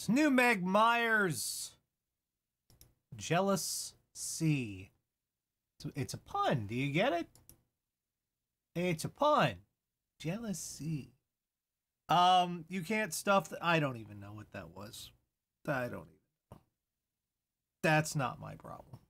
It's new Meg Myers. Jealous Sea. It's a pun. Do you get it? It's a pun. Jealous Sea. You can't stuff the... I don't even know what that was. I don't even know. That's not my problem.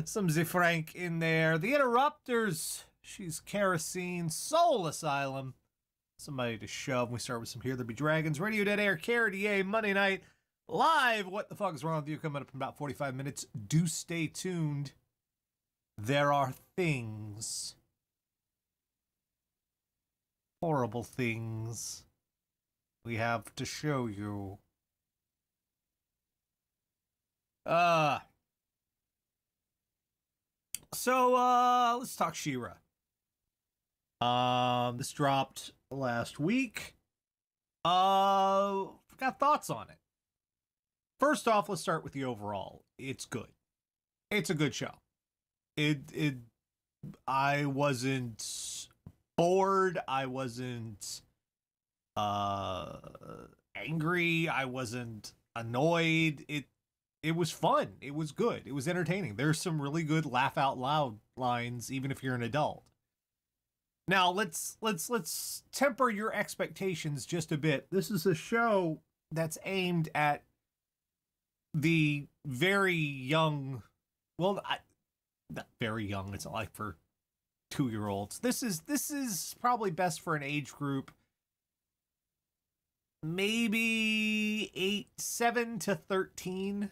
Some Zifrank in there. The Interrupters. She's Kerosene. Soul Asylum. Somebody to shove. We start with some Here There Be Dragons. Radio Dead Air. KRDA. Monday night. Live. What the fuck is wrong with you? Coming up in about 45 minutes. Do stay tuned. There are things. Horrible things we have to show you. So let's talk She-Ra. This dropped last week. Got thoughts on it. First off, let's start with the overall. It's good. It's a good show. I wasn't bored. I wasn't angry. I wasn't annoyed. It was fun. It was good. It was entertaining. There's some really good laugh out loud lines, even if you're an adult. Now let's temper your expectations just a bit. This is a show that's aimed at the very young. Well, not very young. It's not like for 2-year-olds. This is probably best for an age group. Maybe 7 to 13.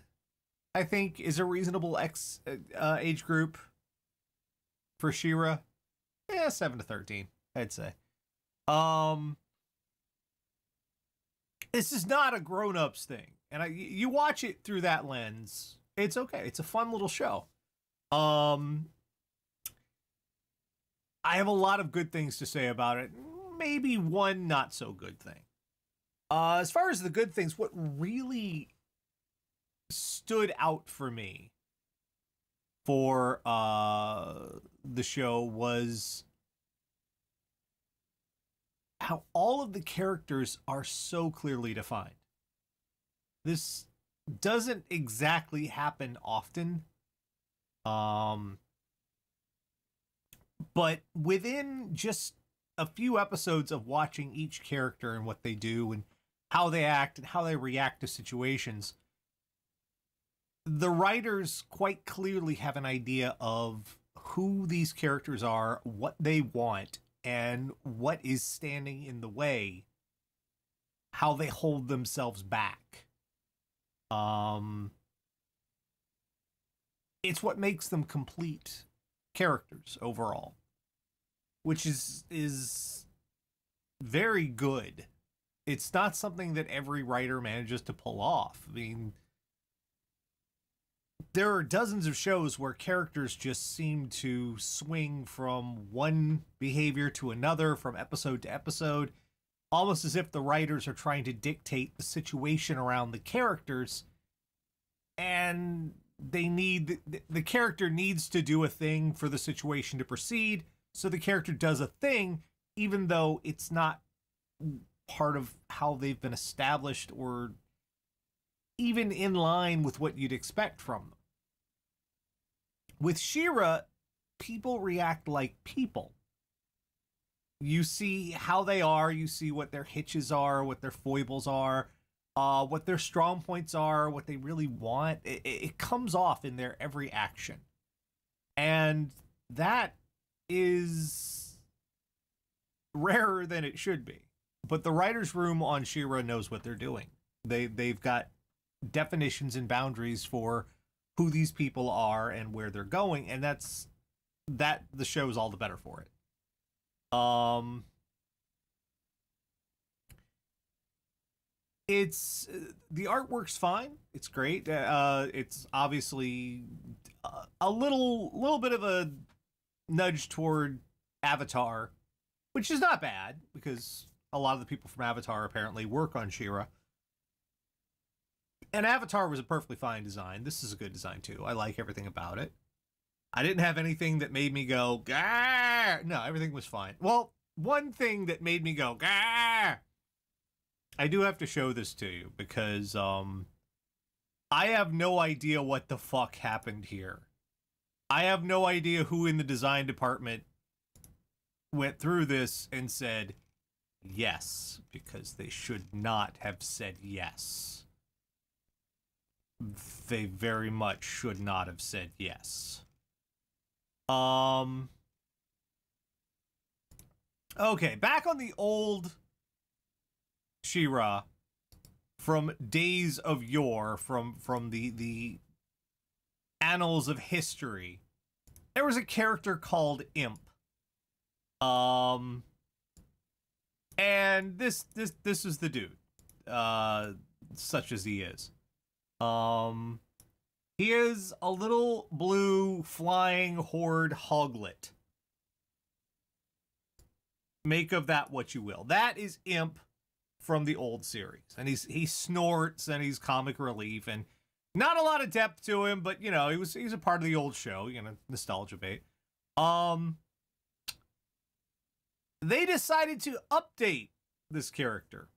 I think is a reasonable age group for She-Ra. Yeah, 7 to 13, I'd say. This is not a grown-ups thing, and you watch it through that lens. It's okay. It's a fun little show. I have a lot of good things to say about it. Maybe one not so good thing. As far as the good things, what really stood out for me for the show was how all of the characters are so clearly defined. This doesn't exactly happen often. But within just a few episodes of watching each character and what they do and how they act and how they react to situations, the writers quite clearly have an idea of who these characters are, what they want, and what is standing in the way, how they hold themselves back. It's what makes them complete characters overall, which is very good. It's not something that every writer manages to pull off. I mean, there are dozens of shows where characters just seem to swing from one behavior to another, from episode to episode, almost as if the writers are trying to dictate the situation around the characters, and the character needs to do a thing for the situation to proceed, so the character does a thing, even though it's not part of how they've been established or even in line with what you'd expect from them. With She-Ra, people react like people. You see how they are, you see what their hitches are, what their foibles are, what their strong points are, what they really want. It comes off in their every action. And that is rarer than it should be. But the writer's room on She-Ra knows what they're doing. They've got definitions and boundaries for who these people are and where they're going, and that the show's all the better for it. It's the artwork's fine. It's great. It's obviously a little bit of a nudge toward Avatar, which is not bad because a lot of the people from Avatar apparently work on She-Ra. And Avatar was a perfectly fine design. This is a good design too. I like everything about it. I didn't have anything that made me go, "Gah!" No, everything was fine. Well, one thing that made me go, "Gah!" I do have to show this to you because I have no idea what the fuck happened here. I have no idea who in the design department went through this and said yes, because they should not have said yes. They very much should not have said yes. Okay, back on the old She-Ra from days of yore, from the annals of history, there was a character called Imp. And this is the dude, such as he is. He is a little blue flying horde hoglet. Make of that what you will. That is Imp from the old series, and he snorts and he's comic relief and not a lot of depth to him, but you know he's a part of the old show, you know, nostalgia bait. They decided to update this character.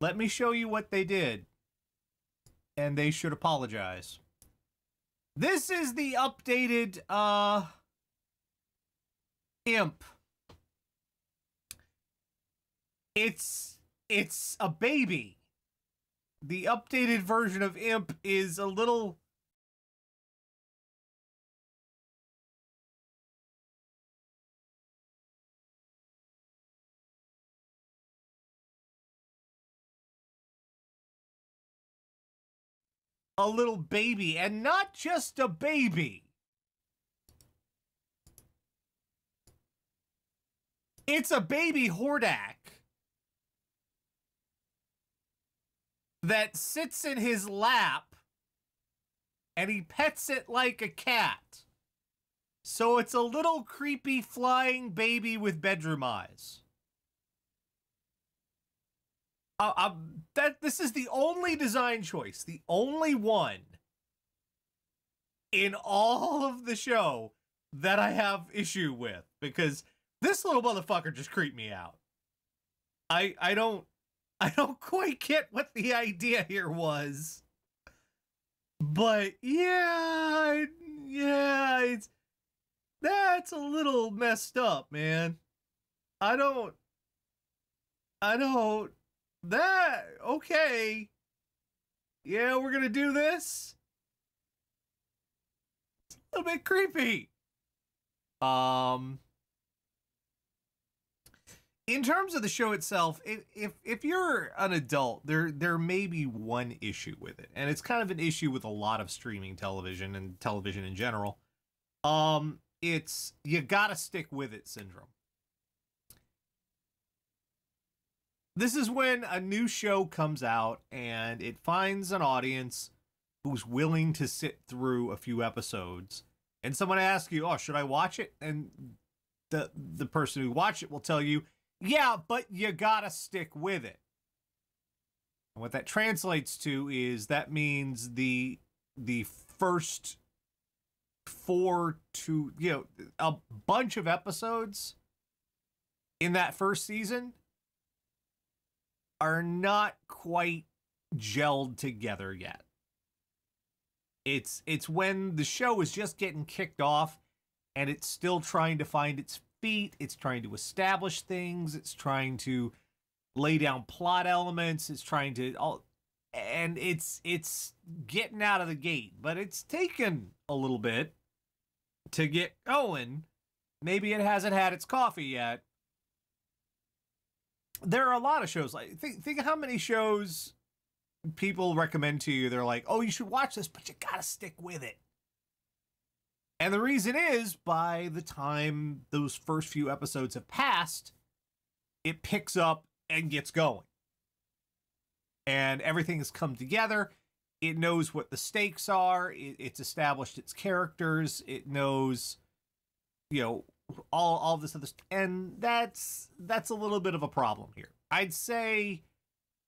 Let me show you what they did. And they should apologize. This is the updated, Imp. It's a baby. The updated version of Imp is a little... a little baby, and not just a baby. It's a baby Hordak that sits in his lap and he pets it like a cat. So it's a little creepy flying baby with bedroom eyes. This is the only design choice, the only one in all of the show that I have issue with, because this little motherfucker just creeped me out. I don't quite get what the idea here was, but yeah, that's a little messed up, man. That, okay. Yeah, we're gonna do this. It's a little bit creepy. In terms of the show itself, if you're an adult, there may be one issue with it, and it's kind of an issue with a lot of streaming television and television in general. It's you gotta stick with it syndrome. This is when a new show comes out and it finds an audience who's willing to sit through a few episodes, and someone asks you, "Oh, should I watch it?" And the person who watched it will tell you, "Yeah, but you gotta stick with it." And what that translates to is that means the first 4 to, you know, a bunch of episodes in that first season are not quite gelled together yet. It's when the show is just getting kicked off and it's still trying to find its feet, it's trying to establish things, it's trying to lay down plot elements, it's trying to and it's getting out of the gate, but it's taken a little bit to get going. Maybe it hasn't had its coffee yet. There are a lot of shows, like think how many shows people recommend to you. They're like, "Oh, you should watch this, but you gotta stick with it." And the reason is, by the time those first few episodes have passed, it picks up and gets going. And everything has come together. It knows what the stakes are. It's established its characters. It knows, you know, all this other stuff. And that's a little bit of a problem here. I'd say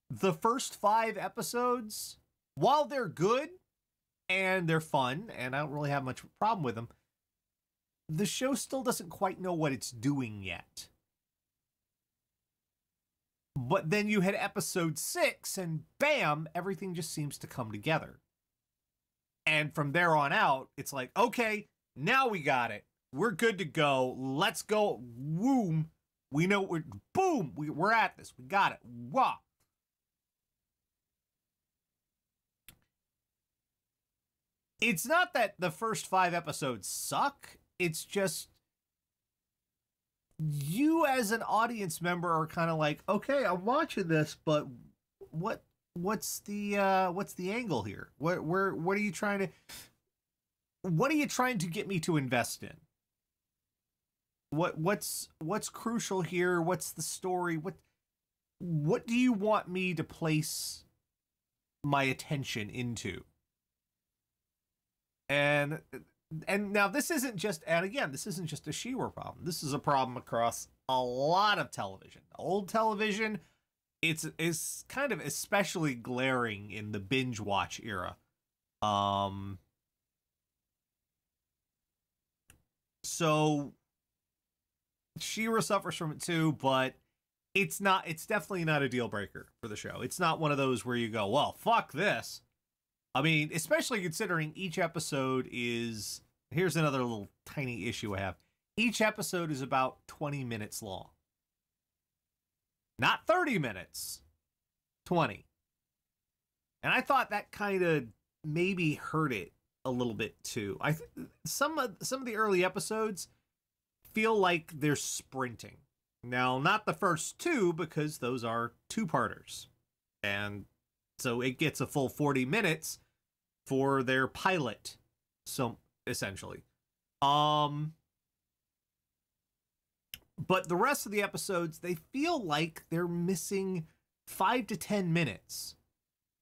the first 5 episodes, while they're good, and they're fun, and I don't really have much problem with them. The show still doesn't quite know what it's doing yet. But then you had episode 6, and bam, everything just seems to come together. And from there on out, it's like, okay, now we got it. We're good to go. Let's go. Woom. We know we're, boom, we're at this. We got it. Wow. It's not that the first 5 episodes suck. It's just you as an audience member are kind of like, okay, I'm watching this, but what's the angle here? What are you trying to get me to invest in? What's crucial here? What's the story? What do you want me to place my attention into? And now this isn't just, and again, this isn't just a She-Ra problem. This is a problem across a lot of television. Old television, it's kind of especially glaring in the binge watch era. So She-Ra suffers from it too, but it's definitely not a deal breaker for the show. It's not one of those where you go, well, fuck this. I mean, especially considering each episode is, here's another little tiny issue I have. Each episode is about 20 minutes long. Not 30 minutes, 20. And I thought that kind of maybe hurt it a little bit too. Some of the early episodes feel like they're sprinting. Now, not the first 2, because those are 2-parters. And so it gets a full 40 minutes for their pilot, so essentially. But the rest of the episodes, they feel like they're missing 5 to 10 minutes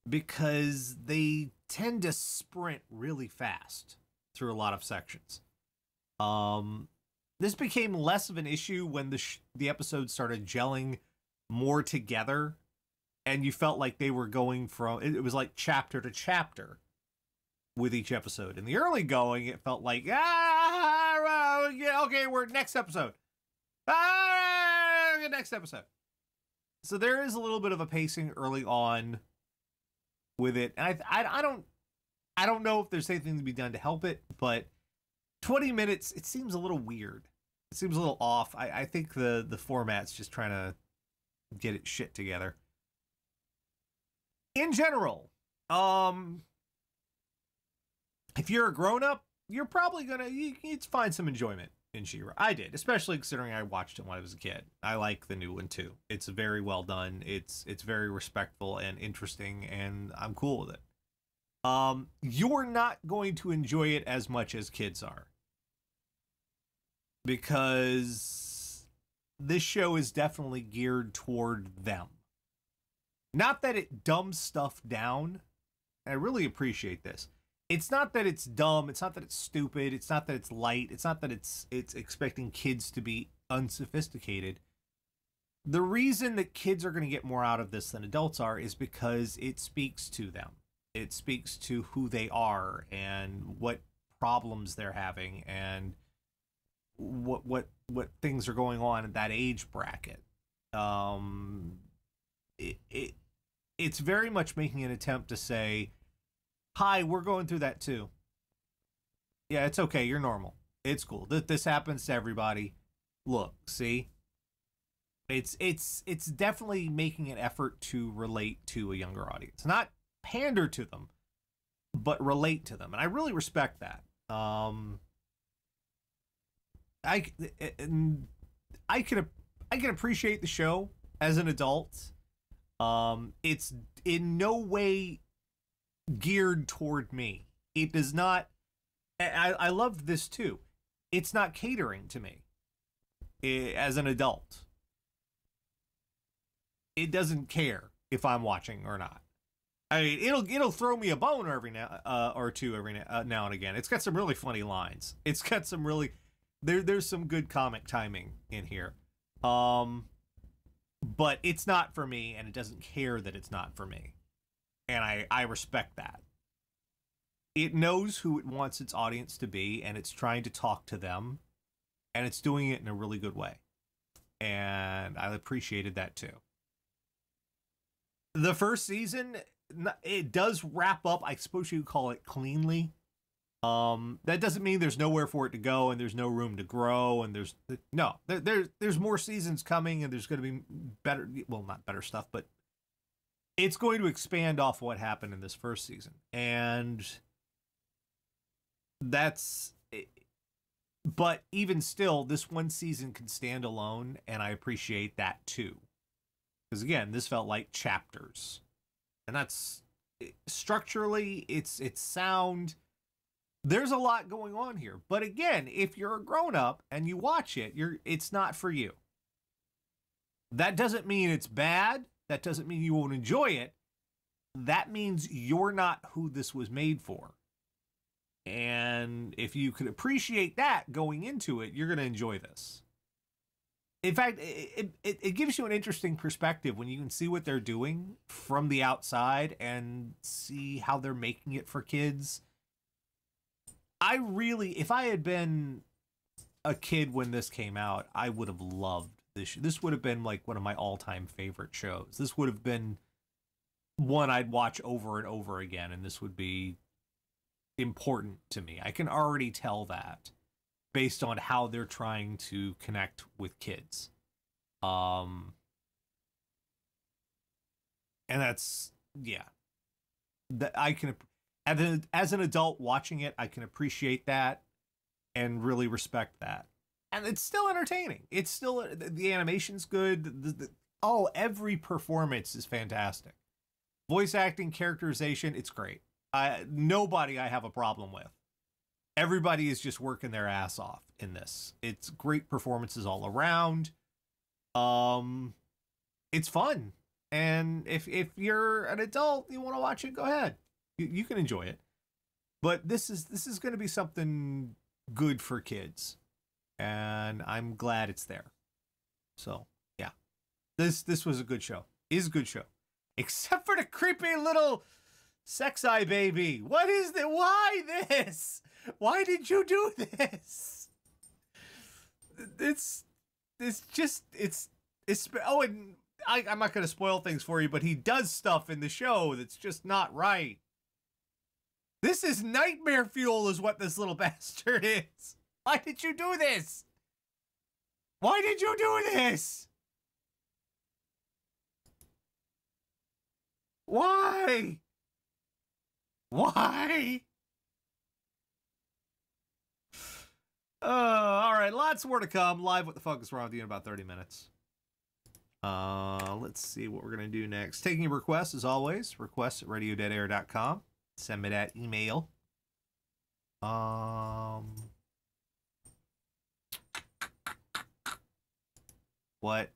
because they tend to sprint really fast through a lot of sections. This became less of an issue when the episodes started gelling more together, and you felt like they were going from, it was like chapter to chapter with each episode. In the early going, it felt like, yeah, okay, we're next episode. Next episode. So there is a little bit of a pacing early on with it. And I don't know if there's anything to be done to help it, but 20 minutes, it seems a little weird. It seems a little off. I think the format's just trying to get it shit together. In general, if you're a grown-up, you're probably gonna you'd find some enjoyment in She-Ra. I did, especially considering I watched it when I was a kid. I like the new one too. It's very well done. It's very respectful and interesting, and I'm cool with it. You're not going to enjoy it as much as kids are, because this show is definitely geared toward them. Not that it dumbs stuff down. I really appreciate this. It's not that it's dumb. It's not that it's stupid. It's not that it's light. It's not that it's expecting kids to be unsophisticated. The reason that kids are going to get more out of this than adults are is because it speaks to them. It speaks to who they are and what problems they're having and what things are going on in that age bracket. It's very much making an attempt to say, hi, we're going through that too. Yeah, it's okay. You're normal. It's cool. This happens to everybody. Look, see? It's definitely making an effort to relate to a younger audience. Not pander to them, but relate to them. And I really respect that. I can appreciate the show as an adult. It's in no way geared toward me. It does not. I loved this too. It's not catering to me as an adult. It doesn't care if I'm watching or not. I mean, it'll throw me a bone every now or two every now and again. It's got some really funny lines. It's got some really there's some good comic timing in here. But it's not for me, and it doesn't care that it's not for me. And I respect that. it knows who it wants its audience to be, and it's trying to talk to them, and it's doing it in a really good way. And I appreciated that too. The first season, it does wrap up, I suppose you could call it, cleanly. That doesn't mean there's nowhere for it to go and there's no room to grow, and there's more seasons coming, and there's going to be better, well, not better stuff, but it's going to expand off what happened in this first season. And but even still, this one season can stand alone, and I appreciate that too. Because again, this felt like chapters. And that's structurally, it's sound. There's a lot going on here. But again, if you're a grown-up and you watch it, it's not for you. That doesn't mean it's bad. That doesn't mean you won't enjoy it. That means you're not who this was made for. And if you could appreciate that going into it, you're going to enjoy this. In fact, it gives you an interesting perspective when you can see what they're doing from the outside and see how they're making it for kids. If I had been a kid when this came out, I would have loved this. This would have been like one of my all-time favorite shows. This would have been one I'd watch over and over again, and this would be important to me. I can already tell that based on how they're trying to connect with kids. And that's, yeah. That I can, as an adult watching it, I can appreciate that and really respect that. And it's still entertaining. It's still, the animation's good. Every performance is fantastic. Voice acting, characterization, it's great. Nobody I have a problem with. Everybody is just working their ass off in this. It's great performances all around. It's fun. And if you're an adult, you want to watch it, go ahead. You can enjoy it. But this is going to be something good for kids. And I'm glad it's there. So, yeah. This was a good show. Is a good show. Except for the creepy little sex eye baby. What is that? Why this? Why did you do this? It's oh, and I'm not going to spoil things for you, but he does stuff in the show that's just not right. This is nightmare fuel is what this little bastard is. Why did you do this? Why did you do this? Why? Why? All right, lots more to come. Live What the Fuck is Wrong with You in about 30 minutes. Let's see what we're going to do next. Taking requests, as always. Requests at radiodeadair.com. Send me that email. What?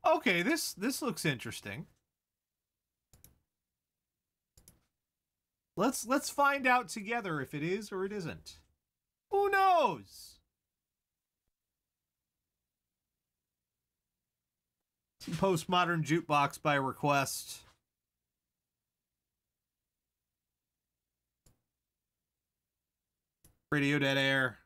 Okay, this looks interesting. Let's find out together if it is or it isn't. Who knows? Some postmodern jukebox by request. Radio Dead Air.